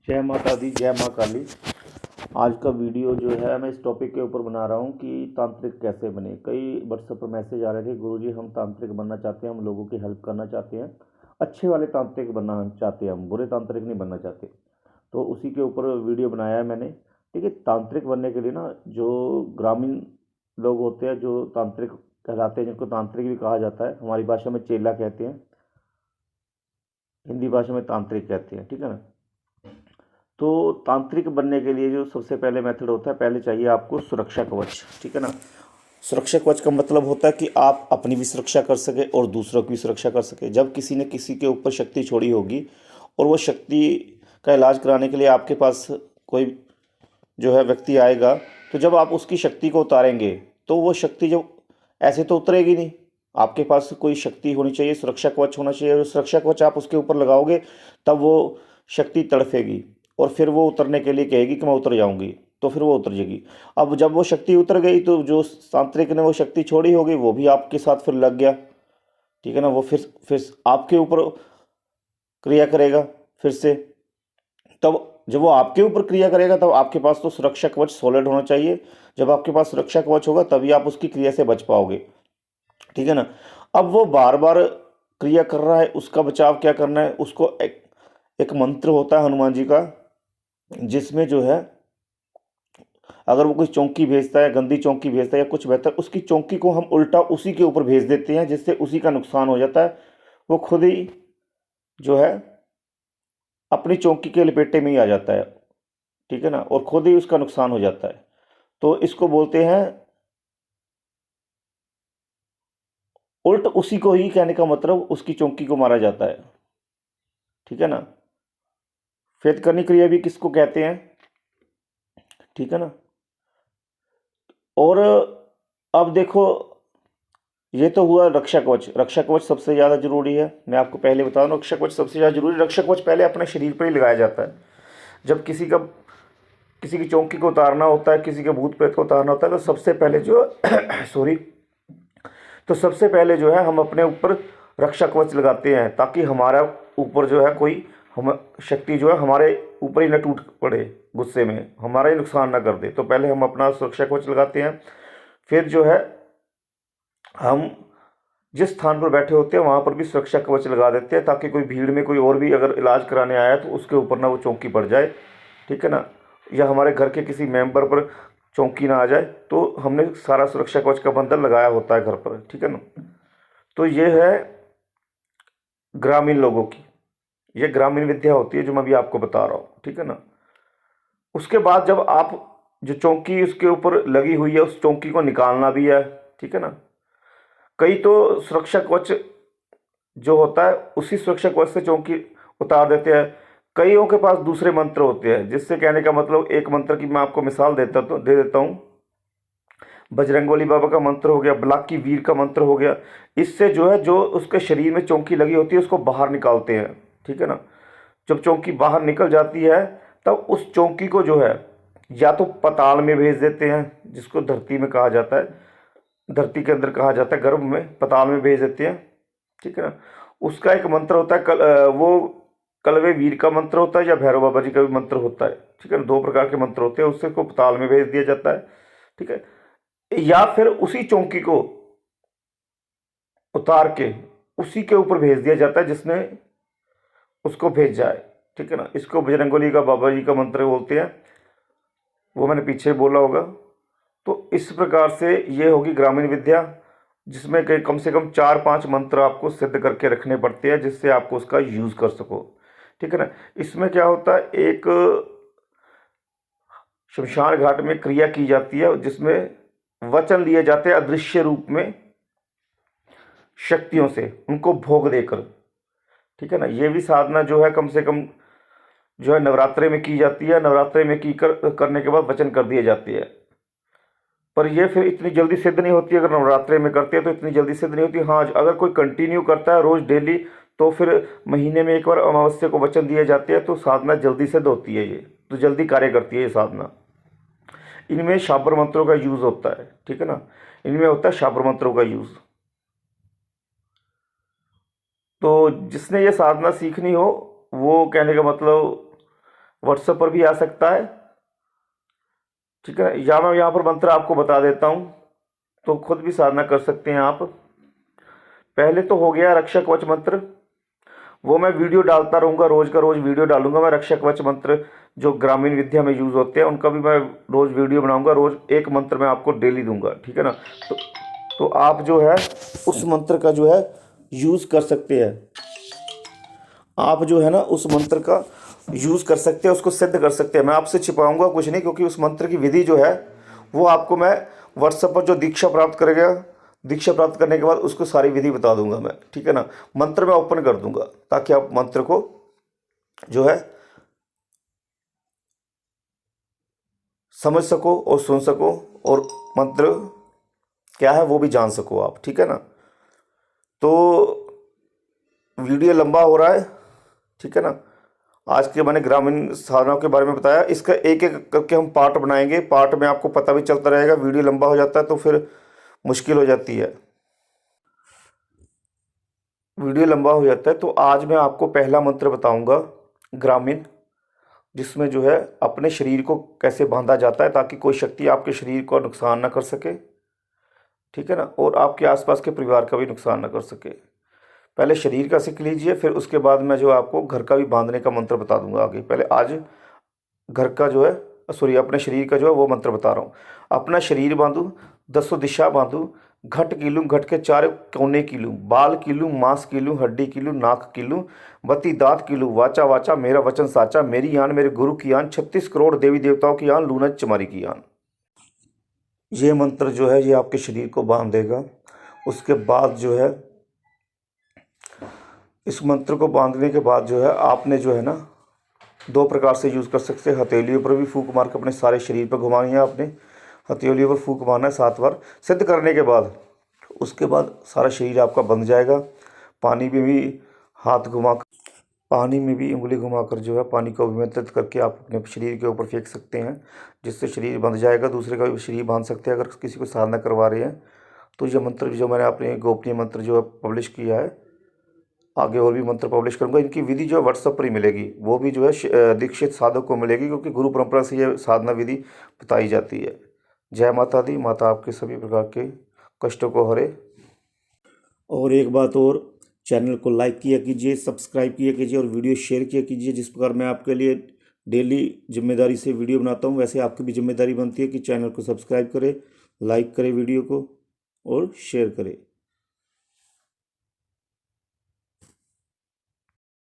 जय माता दी, जय माँ काली। आज का वीडियो जो है मैं इस टॉपिक के ऊपर बना रहा हूँ कि तांत्रिक कैसे बने। कई व्हाट्सएप पर मैसेज आ रहे थे, गुरुजी हम तांत्रिक बनना चाहते हैं, हम लोगों की हेल्प करना चाहते हैं, अच्छे वाले तांत्रिक बनना चाहते हैं, हम बुरे तांत्रिक नहीं बनना चाहते। तो उसी के ऊपर वीडियो बनाया है मैंने। ठीक है, तांत्रिक बनने के लिए ना जो ग्रामीण लोग होते हैं, जो तांत्रिक कहलाते हैं, जिनको तांत्रिक भी कहा जाता है, हमारी भाषा में चेला कहते हैं, हिंदी भाषा में तांत्रिक कहते हैं। ठीक है ना। तो तांत्रिक बनने के लिए जो सबसे पहले मेथड होता है, पहले चाहिए आपको सुरक्षा कवच। ठीक है ना। सुरक्षा कवच का मतलब होता है कि आप अपनी भी सुरक्षा कर सके और दूसरों की भी सुरक्षा कर सके। जब किसी ने किसी के ऊपर शक्ति छोड़ी होगी और वो शक्ति का इलाज कराने के लिए आपके पास कोई जो है व्यक्ति आएगा, तो जब आप उसकी शक्ति को उतारेंगे तो वो शक्ति जब ऐसे तो उतरेगी नहीं। आपके पास कोई शक्ति होनी चाहिए, सुरक्षा कवच होना चाहिए। सुरक्षा कवच आप उसके ऊपर लगाओगे तब वो शक्ति तड़फेगी और फिर वो उतरने के लिए कहेगी कि मैं उतर जाऊंगी, तो फिर वो उतर जाएगी। अब जब वो शक्ति उतर गई तो जो तांत्रिक ने वो शक्ति छोड़ी होगी वो भी आपके साथ फिर लग गया। ठीक है ना। वो फिर आपके ऊपर क्रिया करेगा फिर से। तब जब वो आपके ऊपर क्रिया करेगा तब आपके पास तो सुरक्षा कवच सॉलिड होना चाहिए। जब आपके पास सुरक्षा कवच होगा तभी आप उसकी क्रिया से बच पाओगे। ठीक है ना। अब वो बार बार क्रिया कर रहा है, उसका बचाव क्या करना है, उसको एक मंत्र होता है हनुमान जी का, जिसमें जो है अगर वो कोई चौंकी भेजता है, गंदी चौंकी भेजता है या कुछ बेहतर, उसकी चौंकी को हम उल्टा उसी के ऊपर भेज देते हैं, जिससे उसी का नुकसान हो जाता है। वो खुद ही जो है अपनी चौंकी के लपेटे में ही आ जाता है। ठीक है ना। और खुद ही उसका नुकसान हो जाता है। तो इसको बोलते हैं उल्ट उसी को ही, कहने का मतलब उसकी चौंकी को मारा जाता है। ठीक है ना। फेत करनी क्रिया भी किसको कहते हैं। ठीक है ना। और अब देखो, ये तो हुआ रक्षा कवच। रक्षा कवच सबसे ज़्यादा जरूरी है, मैं आपको पहले बता रहा हूँ। रक्षा कवच सबसे ज़्यादा जरूरी। रक्षा कवच पहले अपने शरीर पर ही लगाया जाता है। जब किसी की चौंकी को उतारना होता है, किसी के भूत प्रेत को उतारना होता है, तो सबसे पहले जो सॉरी, तो सबसे पहले जो है हम अपने ऊपर रक्षा कवच लगाते हैं, ताकि हमारा ऊपर जो है कोई हम शक्ति जो है हमारे ऊपर ही न टूट पड़े, गुस्से में हमारा ही नुकसान ना कर दे। तो पहले हम अपना सुरक्षा कवच लगाते हैं। फिर जो है हम जिस स्थान पर बैठे होते हैं वहाँ पर भी सुरक्षा कवच लगा देते हैं, ताकि कोई भीड़ में कोई और भी अगर इलाज कराने आया तो उसके ऊपर ना वो चौंकी पड़ जाए। ठीक है ना। या हमारे घर के किसी मेंबर पर चौंकी ना आ जाए, तो हमने सारा सुरक्षा कवच का बंडल लगाया होता है घर पर। ठीक है ना। तो ये है ग्रामीण लोगों की, ये ग्रामीण विद्या होती है जो मैं अभी आपको बता रहा हूँ। ठीक है ना। उसके बाद जब आप जो चौंकी उसके ऊपर लगी हुई है उस चौंकी को निकालना भी है। ठीक है ना। कई तो सुरक्षा कवच जो होता है उसी सुरक्षा कवच से चौंकी उतार देते हैं। कईयों के पास दूसरे मंत्र होते हैं, जिससे कहने का मतलब एक मंत्र की मैं आपको मिसाल दे देता हूँ। बजरंगबली बाबा का मंत्र हो गया, ब्लाकी वीर का मंत्र हो गया। इससे जो है जो उसके शरीर में चौंकी लगी होती है उसको बाहर निकालते हैं। ठीक है ना। जब चौंकी बाहर निकल जाती है तब उस चौंकी को जो है या तो पाताल में भेज देते हैं, जिसको धरती में कहा जाता है, धरती के अंदर कहा जाता है, गर्भ में, पाताल में भेज देते हैं। ठीक है ना। उसका एक मंत्र होता है वो कलवे वीर का मंत्र होता है या भैरव बाबा जी का भी मंत्र होता है। ठीक है ना। दो प्रकार के मंत्र होते हैं, उससे को पाताल में भेज दिया जाता है। ठीक है। या फिर उसी चौंकी को उतार के उसी के ऊपर भेज दिया जाता है जिसने उसको भेजा है। ठीक है ना। इसको बजरंगबली का बाबा जी का मंत्र बोलते हैं, वो मैंने पीछे बोला होगा। तो इस प्रकार से ये होगी ग्रामीण विद्या, जिसमें कि कम से कम 4-5 मंत्र आपको सिद्ध करके रखने पड़ते हैं, जिससे आपको उसका यूज़ कर सको। ठीक है ना। इसमें क्या होता है, एक शमशान घाट में क्रिया की जाती है, जिसमें वचन लिए जाते हैं अदृश्य रूप में शक्तियों से, उनको भोग देकर। ठीक है ना। ये भी साधना जो है कम से कम जो है नवरात्रे में की जाती है। नवरात्रे में करने के बाद वचन कर दिए जाती है। पर ये फिर इतनी जल्दी सिद्ध नहीं होती। अगर नवरात्रे में करते हैं तो इतनी जल्दी सिद्ध नहीं होती। हाँ, अगर कोई कंटिन्यू करता है रोज़ डेली, तो फिर महीने में एक बार अमावस्या को वचन दिए जाते हैं, तो साधना जल्दी सिद्ध होती है। ये तो जल्दी कार्य करती है ये साधना। इनमें शाबर मंत्रों का यूज़ होता है। ठीक है ना। इनमें होता है शाबर मंत्रों का यूज़। तो जिसने ये साधना सीखनी हो, वो कहने का मतलब व्हाट्सएप पर भी आ सकता है, ठीक है। या मैं यहाँ पर मंत्र आपको बता देता हूँ, तो खुद भी साधना कर सकते हैं आप। पहले तो हो गया रक्षा कवच मंत्र, वो मैं वीडियो डालता रहूँगा, रोज़ का रोज़ वीडियो डालूंगा मैं। रक्षा कवच मंत्र जो ग्रामीण विद्या में यूज़ होते हैं उनका भी मैं रोज़ वीडियो बनाऊंगा, रोज़ एक मंत्र मैं आपको डेली दूंगा, ठीक है ना। तो आप जो है उस मंत्र का जो है यूज़ कर सकते हैं, आप जो है ना उस मंत्र का यूज़ कर सकते हैं, उसको सिद्ध कर सकते हैं। मैं आपसे छिपाऊंगा कुछ नहीं, क्योंकि उस मंत्र की विधि जो है वो आपको मैं व्हाट्सएप पर जो दीक्षा प्राप्त करेगा, दीक्षा प्राप्त करने के बाद उसको सारी विधि बता दूंगा मैं, ठीक है ना। मंत्र मैं ओपन कर दूंगा ताकि आप मंत्र को जो है समझ सको और सुन सको, और मंत्र क्या है वो भी जान सको आप, ठीक है ना। तो वीडियो लंबा हो रहा है, ठीक है ना। आज के मैंने ग्रामीण साधनाओं के बारे में बताया, इसका एक एक करके हम पार्ट बनाएंगे, पार्ट में आपको पता भी चलता रहेगा। वीडियो लंबा हो जाता है तो फिर मुश्किल हो जाती है, वीडियो लंबा हो जाता है। तो आज मैं आपको पहला मंत्र बताऊंगा ग्रामीण, जिसमें जो है अपने शरीर को कैसे बांधा जाता है ताकि कोई शक्ति आपके शरीर को नुकसान ना कर सके, ठीक है ना, और आपके आसपास के परिवार का भी नुकसान ना कर सके। पहले शरीर का सीख लीजिए, फिर उसके बाद मैं जो आपको घर का भी बांधने का मंत्र बता दूंगा आगे। पहले आज घर का जो है, सॉरी, अपने शरीर का जो है वो मंत्र बता रहा हूँ। अपना शरीर बांधू, दसों दिशा बांधू, घट कीलूं, घट के चार कोने कीलूं, बाल कीलूं, मांस कीलूं, हड्डी कीलूं, नाक कीलूं, बत्ती दांत कीलूं, वाचा वाचा मेरा वचन साचा, मेरी आन मेरे गुरु की आन, 36 करोड़ देवी देवताओं की आन, लूनज चमारी की आन। ये मंत्र जो है ये आपके शरीर को बांध देगा। उसके बाद जो है इस मंत्र को बांधने के बाद जो है आपने जो है ना दो प्रकार से यूज़ कर सकते हैं। हथेलियों पर भी फूंक मार के अपने सारे शरीर पर घुमानी है, आपने हथेलियों पर फूंक मारना है 7 बार। सिद्ध करने के बाद उसके बाद सारा शरीर आपका बंध जाएगा। पानी में भी हाथ घुमा, पानी में भी उंगली घुमाकर जो है पानी को अभिमंत्रित करके आप अपने शरीर के ऊपर फेंक सकते हैं, जिससे शरीर बंध जाएगा। दूसरे का भी शरीर बांध सकते हैं अगर किसी को साधना करवा रहे हैं तो। ये मंत्र जो मैंने अपने गोपनीय मंत्र जो है पब्लिश किया है, आगे और भी मंत्र पब्लिश करूंगा। इनकी विधि जो है व्हाट्सएप पर ही मिलेगी, वो भी जो है दीक्षित साधक को मिलेगी, क्योंकि गुरु परंपरा से ये साधना विधि बताई जाती है। जय माता दी, माता आपके सभी प्रकार के कष्टों को हरे। और एक बात और, चैनल को लाइक किया कीजिए, सब्सक्राइब किया कीजिए और वीडियो शेयर किया कीजिए। जिस प्रकार मैं आपके लिए डेली जिम्मेदारी से वीडियो बनाता हूँ, वैसे आपकी भी जिम्मेदारी बनती है कि चैनल को सब्सक्राइब करें, लाइक करें वीडियो को और शेयर करें।